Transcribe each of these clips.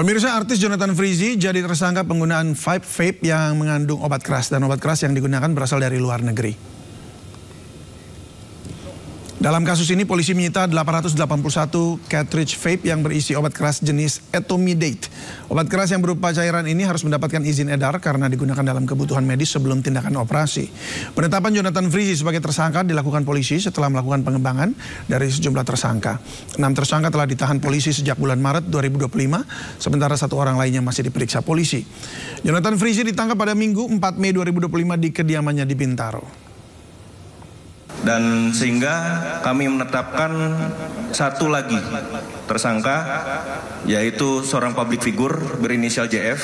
Pemirsa, artis Jonathan Frizzy jadi tersangka penggunaan vape yang mengandung obat keras dan obat keras yang digunakan berasal dari luar negeri. Dalam kasus ini polisi menyita 881 cartridge vape yang berisi obat keras jenis etomidate. Obat keras yang berupa cairan ini harus mendapatkan izin edar karena digunakan dalam kebutuhan medis sebelum tindakan operasi. Penetapan Jonathan Frizzy sebagai tersangka dilakukan polisi setelah melakukan pengembangan dari sejumlah tersangka. 6 tersangka telah ditahan polisi sejak bulan Maret 2025, sementara 1 orang lainnya masih diperiksa polisi. Jonathan Frizzy ditangkap pada Minggu 4 Mei 2025 di kediamannya di Bintaro. Dan sehingga kami menetapkan 1 lagi tersangka, yaitu seorang public figure berinisial JF,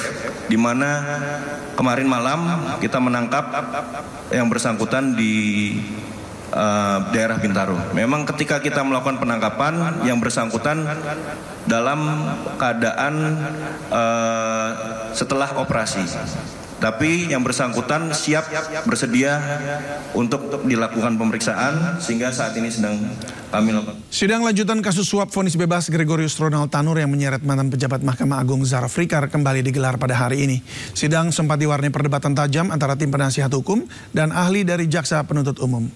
di mana kemarin malam kita menangkap yang bersangkutan di daerah Bintaro. Memang ketika kita melakukan penangkapan, yang bersangkutan dalam keadaan setelah operasi. Tapi yang bersangkutan siap bersedia untuk dilakukan pemeriksaan, sehingga saat ini sedang kami lakukan. Sidang lanjutan kasus suap vonis bebas Gregorius Ronald Tanur yang menyeret mantan pejabat Mahkamah Agung Zara Frikar kembali digelar pada hari ini. Sidang sempat diwarnai perdebatan tajam antara tim penasihat hukum dan ahli dari Jaksa Penuntut Umum.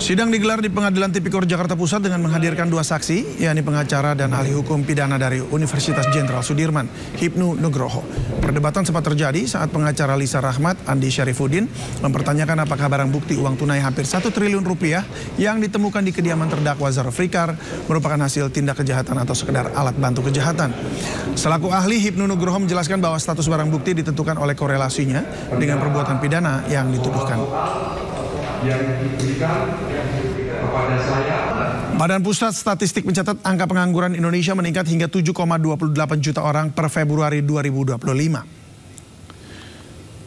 Sidang digelar di Pengadilan Tipikor Jakarta Pusat dengan menghadirkan 2 saksi, yakni pengacara dan ahli hukum pidana dari Universitas Jenderal Sudirman, Hipnu Nugroho. Perdebatan sempat terjadi saat pengacara Lisa Rahmat, Andi Syarifuddin, mempertanyakan apakah barang bukti uang tunai hampir 1 triliun rupiah yang ditemukan di kediaman terdakwa Zara Frikar merupakan hasil tindak kejahatan atau sekedar alat bantu kejahatan. Selaku ahli, Hipnu Nugroho menjelaskan bahwa status barang bukti ditentukan oleh korelasinya dengan perbuatan pidana yang dituduhkan. Yang diberikan kepada saya. Badan Pusat Statistik mencatat angka pengangguran Indonesia meningkat hingga 7,28 juta orang per Februari 2025.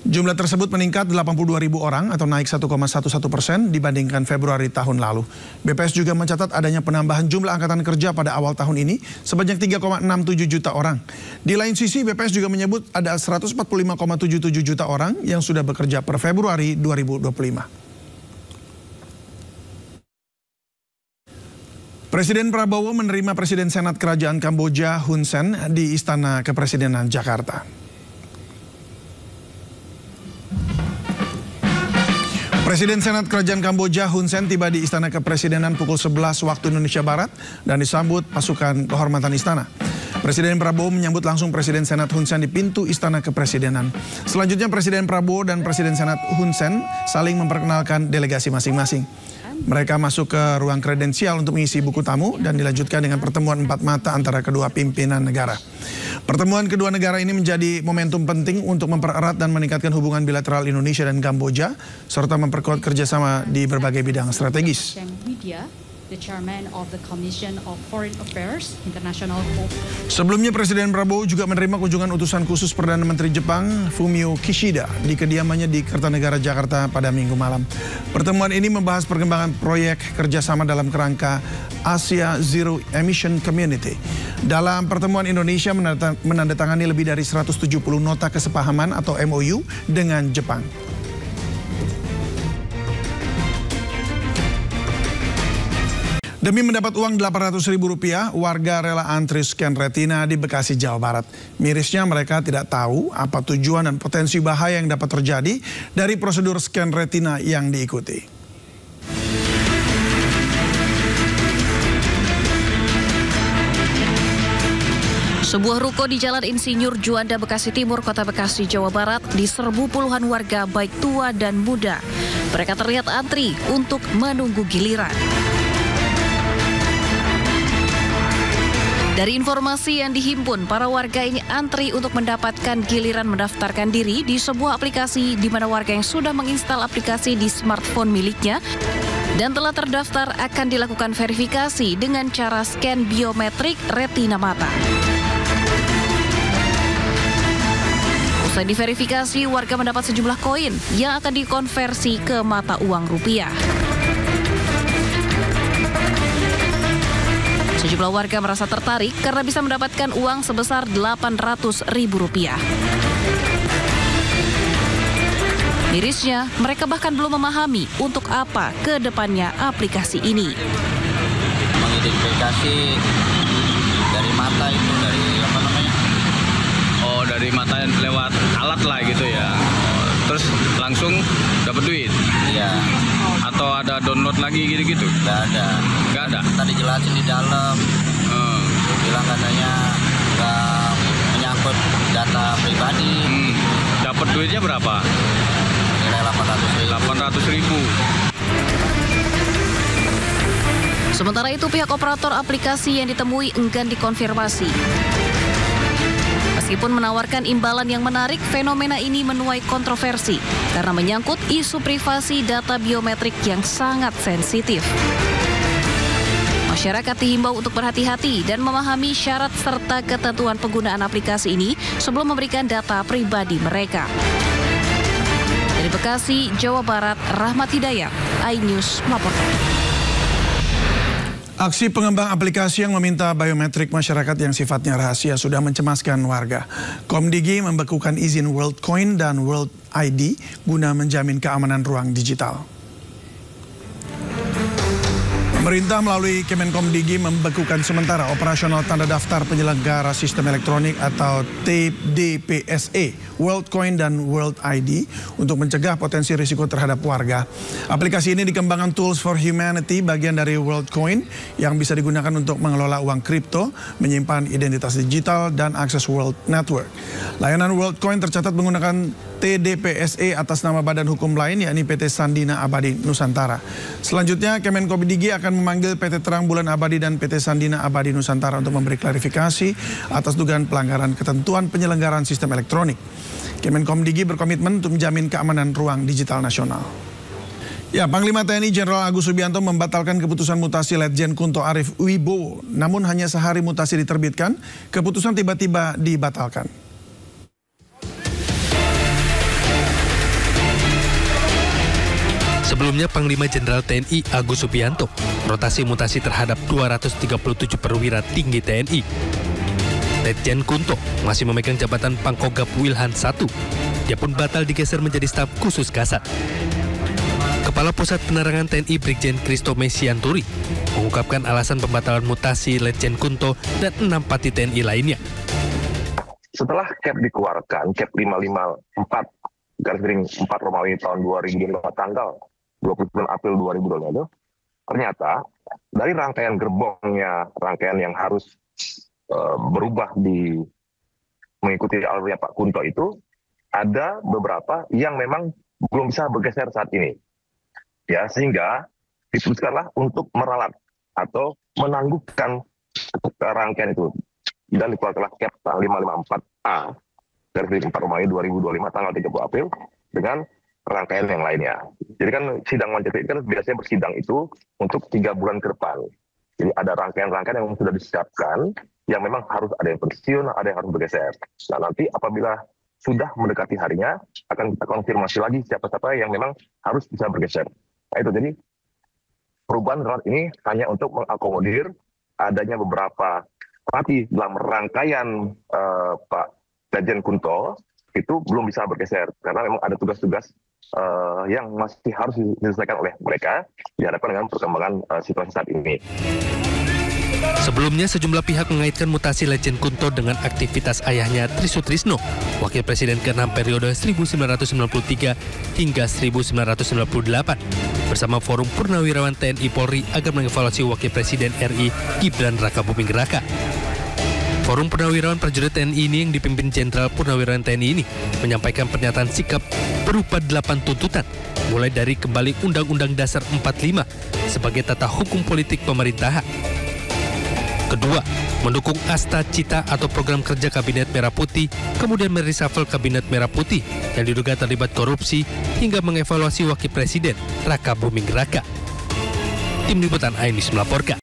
Jumlah tersebut meningkat 82.000 orang atau naik 1,11% dibandingkan Februari tahun lalu. BPS juga mencatat adanya penambahan jumlah angkatan kerja pada awal tahun ini sebanyak 3,67 juta orang. Di lain sisi, BPS juga menyebut ada 145,77 juta orang yang sudah bekerja per Februari 2025. Presiden Prabowo menerima Presiden Senat Kerajaan Kamboja Hun Sen di Istana Kepresidenan Jakarta. Presiden Senat Kerajaan Kamboja Hun Sen tiba di Istana Kepresidenan pukul 11 waktu Indonesia Barat dan disambut pasukan kehormatan istana. Presiden Prabowo menyambut langsung Presiden Senat Hun Sen di pintu Istana Kepresidenan. Selanjutnya Presiden Prabowo dan Presiden Senat Hun Sen saling memperkenalkan delegasi masing-masing. Mereka masuk ke ruang kredensial untuk mengisi buku tamu dan dilanjutkan dengan pertemuan 4 mata antara kedua pimpinan negara. Pertemuan kedua negara ini menjadi momentum penting untuk mempererat dan meningkatkan hubungan bilateral Indonesia dan Kamboja, serta memperkuat kerjasama di berbagai bidang strategis. Sebelumnya Presiden Prabowo juga menerima kunjungan utusan khusus Perdana Menteri Jepang Fumio Kishida di kediamannya di Kertanegara Jakarta pada Minggu malam. Pertemuan ini membahas perkembangan proyek kerjasama dalam kerangka Asia Zero Emission Community. Dalam pertemuan Indonesia menandatangani lebih dari 170 nota kesepahaman atau MOU dengan Jepang. Demi mendapat uang Rp800.000, warga rela antri scan retina di Bekasi, Jawa Barat. Mirisnya mereka tidak tahu apa tujuan dan potensi bahaya yang dapat terjadi dari prosedur scan retina yang diikuti. Sebuah ruko di Jalan Insinyur Juanda, Bekasi Timur, Kota Bekasi, Jawa Barat diserbu puluhan warga baik tua dan muda. Mereka terlihat antri untuk menunggu giliran. Dari informasi yang dihimpun, para warga ini antri untuk mendapatkan giliran mendaftarkan diri di sebuah aplikasi di mana warga yang sudah menginstal aplikasi di smartphone miliknya dan telah terdaftar akan dilakukan verifikasi dengan cara scan biometrik retina mata. Usai diverifikasi, warga mendapat sejumlah koin yang akan dikonversi ke mata uang rupiah. Sejumlah warga merasa tertarik karena bisa mendapatkan uang sebesar Rp800.000. Mirisnya, mereka bahkan belum memahami untuk apa ke depannya aplikasi ini. Mengidentifikasi gitu? Nggak ada. Tadi jelasin di dalam. Bilang katanya nggak menyangkut data pribadi. Dapat duitnya berapa? Nilai 800.000. Sementara itu pihak operator aplikasi yang ditemui enggan dikonfirmasi. Meskipun menawarkan imbalan yang menarik, fenomena ini menuai kontroversi karena menyangkut isu privasi data biometrik yang sangat sensitif. Masyarakat dihimbau untuk berhati-hati dan memahami syarat serta ketentuan penggunaan aplikasi ini sebelum memberikan data pribadi mereka. Dari Bekasi, Jawa Barat, Rahmat Hidayat, iNews melaporkan. Aksi pengembang aplikasi yang meminta biometrik masyarakat yang sifatnya rahasia sudah mencemaskan warga. Komdigi membekukan izin WorldCoin dan World ID guna menjamin keamanan ruang digital. Pemerintah melalui Kemenkomdigi membekukan sementara operasional tanda daftar penyelenggara sistem elektronik atau TDPSE, WorldCoin dan World ID untuk mencegah potensi risiko terhadap warga. Aplikasi ini dikembangkan Tools for Humanity, bagian dari WorldCoin yang bisa digunakan untuk mengelola uang kripto, menyimpan identitas digital, dan akses World Network. Layanan WorldCoin tercatat menggunakan TDPSE atas nama badan hukum lain, yakni PT Sandina Abadi Nusantara. Selanjutnya, Kemenkomdigi akan memanggil PT Terang Bulan Abadi dan PT Sandina Abadi Nusantara untuk memberi klarifikasi atas dugaan pelanggaran ketentuan penyelenggaraan sistem elektronik. Kemenkomdigi berkomitmen untuk menjamin keamanan ruang digital nasional. Ya, Panglima TNI Jenderal Agus Subianto membatalkan keputusan mutasi Letjen Kunto Arif Wibowo. Namun hanya sehari mutasi diterbitkan, keputusan tiba-tiba dibatalkan. Sebelumnya Panglima Jenderal TNI Agus Subianto rotasi mutasi terhadap 237 perwira tinggi TNI. Letjen Kunto masih memegang jabatan Pangkogap Wilhan I. Dia pun batal digeser menjadi staf khusus Kasat. Kepala Pusat Penerangan TNI Brigjen Kristo Mesianturi mengungkapkan alasan pembatalan mutasi Letjen Kunto dan 6 pati TNI lainnya. Setelah Kep dikeluarkan, Kep 554 Romawi tahun 2005 tanggal 29 April 2025 itu, ternyata dari rangkaian gerbongnya, rangkaian yang harus berubah mengikuti alurnya Pak Kunto itu, ada beberapa yang memang belum bisa bergeser saat ini. Ya, sehingga diputuskanlah untuk meralat atau menangguhkan rangkaian itu. Dan dikeluarkanlah Kep 554A dari 4 Romawi 2025 tanggal 30 April dengan rangkaian yang lainnya. Jadi kan sidang Wancetik kan biasanya bersidang itu untuk 3 bulan ke depan. Jadi ada rangkaian-rangkaian yang sudah disiapkan, yang memang harus ada yang pensiun, ada yang harus bergeser. Nah, nanti apabila sudah mendekati harinya, akan kita konfirmasi lagi siapa-siapa yang memang harus bisa bergeser. Nah, itu jadi perubahan ralat ini hanya untuk mengakomodir adanya beberapa pati dalam rangkaian Pak Letjen Kunto itu belum bisa bergeser karena memang ada tugas-tugas yang masih harus diselesaikan oleh mereka dihadapkan dengan perkembangan situasi saat ini. Sebelumnya sejumlah pihak mengaitkan mutasi Letjen Kunto dengan aktivitas ayahnya Tri Sutrisno, Wakil Presiden ke-6 periode 1993 hingga 1998, bersama Forum Purnawirawan TNI Polri agar mengevaluasi Wakil Presiden RI Gibran Rakabuming Raka. Forum Purnawirawan Prajurit TNI ini yang dipimpin Jenderal Purnawirawan TNI ini menyampaikan pernyataan sikap berupa 8 tuntutan, mulai dari kembali Undang-Undang Dasar 45 sebagai tata hukum politik pemerintahan. Kedua, mendukung Asta Cita atau program kerja Kabinet Merah Putih, kemudian mereshuffle Kabinet Merah Putih yang diduga terlibat korupsi hingga mengevaluasi Wakil Presiden Rakabuming Raka. Tim Liputan iNews melaporkan.